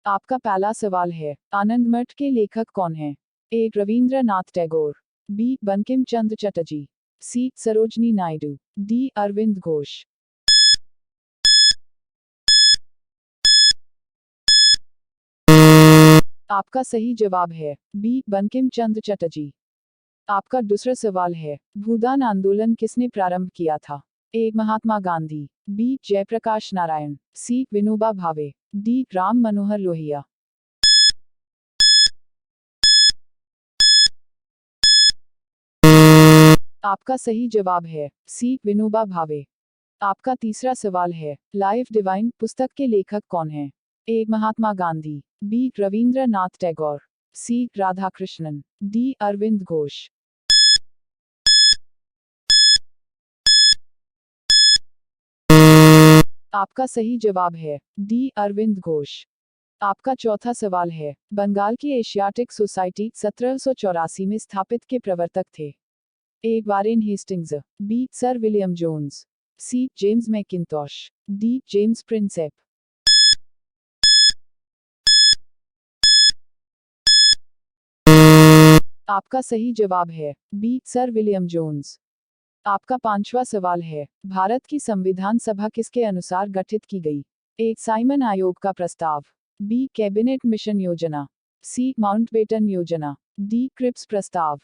आपका पहला सवाल है, आनंद मठ के लेखक कौन हैं? ए. रविंद्रनाथ टैगोर, बी. बंकिम चंद्र चटर्जी, सी. सरोजनी नायडू, डी. अरविंद घोष। आपका सही जवाब है बी. बंकिम चंद्र चटर्जी। आपका दूसरा सवाल है, भूदान आंदोलन किसने प्रारंभ किया था? ए. महात्मा गांधी, बी. जयप्रकाश नारायण, सी. विनोबा भावे, डी. राम मनोहर लोहिया। आपका सही जवाब है सी. विनोबा भावे। आपका तीसरा सवाल है, लाइफ डिवाइन पुस्तक के लेखक कौन हैं? ए. महात्मा गांधी, बी. रविंद्रनाथ टैगोर, सी. राधाकृष्णन, डी. अरविंद घोष। आपका सही जवाब है डी. अरविंद घोष। आपका चौथा सवाल है, बंगाल की एशियाटिक सोसाइटी 1784 में स्थापित के प्रवर्तक थे? A. Warren Hastings, B. Sir William Jones, C. James Mackintosh, D. James Prinsep. आपका सही जवाब है बी. Sir William Jones. आपका पांचवा सवाल है, भारत की संविधान सभा किसके अनुसार गठित की गई? ए. साइमन आयोग का प्रस्ताव, बी. कैबिनेट मिशन योजना, सी. माउंटबेटन योजना, डी. क्रिप्स प्रस्ताव।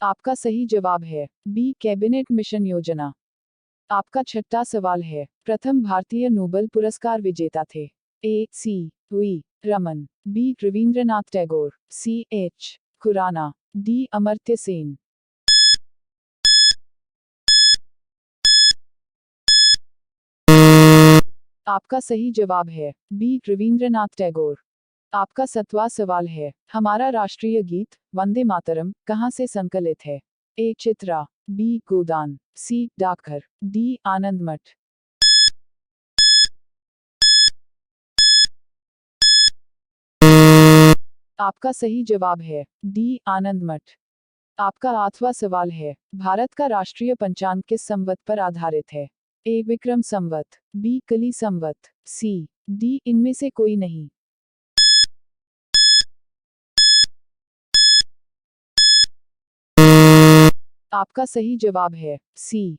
आपका सही जवाब है बी. कैबिनेट मिशन योजना। आपका छठा सवाल है, प्रथम भारतीय नोबेल पुरस्कार विजेता थे? A. C. V. Raman, B. Rabindranath Tagore, C. H. Khorana, D. Amartya Sen. आपका सही जवाब है बी. रविंद्रनाथ टैगोर। आपका सातवां सवाल है, हमारा राष्ट्रीय गीत वंदे मातरम कहाँ से संकलित है? ए. चित्रा, बी. गोदान, सी. डाकघर, डी. आनंद मठ। आपका सही जवाब है डी. आनंद मठ। आपका आठवां सवाल है, भारत का राष्ट्रीय पंचांग किस संवत पर आधारित है? ए. विक्रम संवत, बी. कली संवत, सी. डी. इनमें से कोई नहीं। आपका सही जवाब है सी।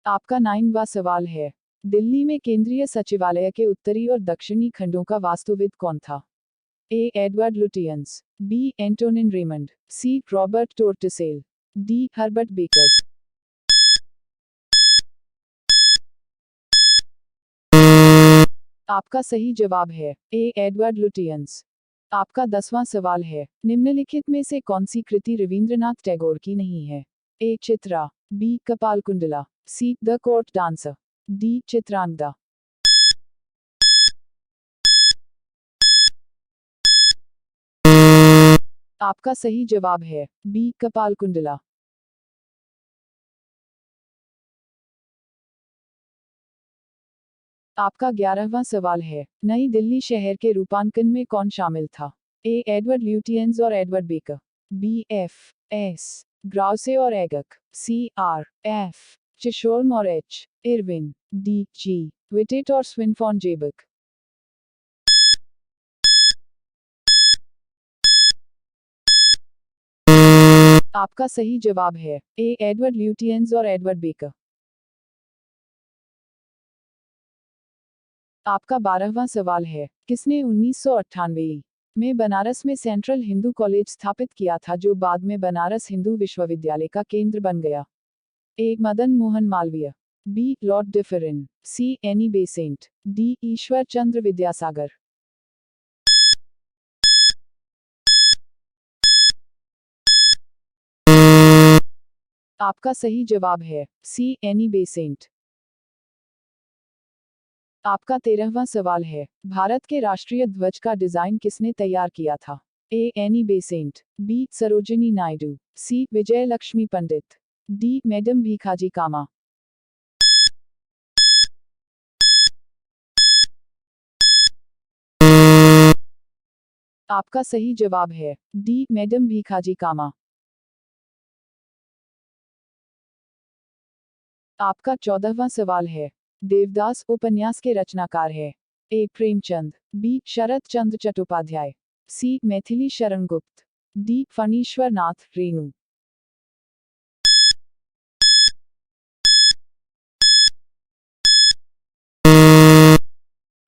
आपका 9वां सवाल है, दिल्ली में केंद्रीय सचिवालय के उत्तरी और दक्षिणी खंडों का वास्तुविद कौन था? A. Edward Lutyens, B. Antonin Raymond, C. Robert Tor Russell, D. Herbert Bakers. आपका सही जवाब है ए. Edward Lutyens. आपका 10वां सवाल है, निम्नलिखित में से कौन सी कृति रविंद्रनाथ टैगोर की नहीं है? A. Chitra, B. Kapalkundala, C. The court dancer, D. Chitrangada. आपका सही जवाब है बी. कपालकुंडला। आपका 11वां सवाल है, नई दिल्ली शहर के रूपांकन में कौन शामिल था? ए. एडवर्ड ल्यूटियंस और Edward Baker, B. F. S. Growse और एगक, सी. आर. एफ. चिशोल्म और H. Irwin, D. G. Wittet और स्विनफॉन जेबक। आपका सही जवाब है ए. एडवर्ड ल्यूटियंस और एडवर्ड बेकर। आपका 12वां सवाल है, किसने 1998 में बनारस में सेंट्रल हिंदू कॉलेज स्थापित किया था जो बाद में बनारस हिंदू विश्वविद्यालय का केंद्र बन गया? A. Madan Mohan Malviya, B. Lord Dufferin, C. Annie Besant, D. Ishwar Chandra Vidyasagar. आपका सही जवाब है सी. Annie Besant. आपका 13वां सवाल है, भारत के राष्ट्रीय ध्वज का डिजाइन किसने तैयार किया था? A. Annie Besant, B. Sarojini Naidu, C. Vijaya Lakshmi Pandit, D. Madam Bhikaiji Cama. आपका सही जवाब है डी. मैडम भीखाजी कामा। आपका 14वां सवाल है। देवदास उपन्यास के रचनाकार है। ए प्रेमचंद, बी शरत चंद्र चट्टोपाध्याय, सी मैथिली शरण गुप्त, डी फणीश्वर नाथ रेणु।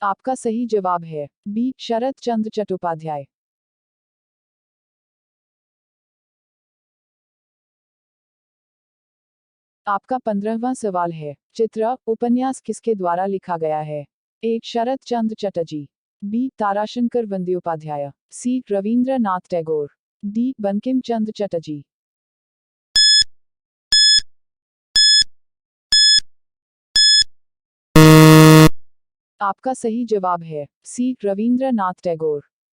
आपका सही जवाब है बी शरत चंद्र चट्टोपाध्याय। आपका 15वां सवाल है। चित्रा उपन्यास किसके द्वारा लिखा गया है? ए शरत चंद्र चटर्जी, बी ताराशंकर बंद्योपाध्याय, सी रविंद्रनाथ टैगोर, डी बंकिम चंद्र चटर्जी। आपका सही जवाब है सी रविंद्रनाथ टैगोर।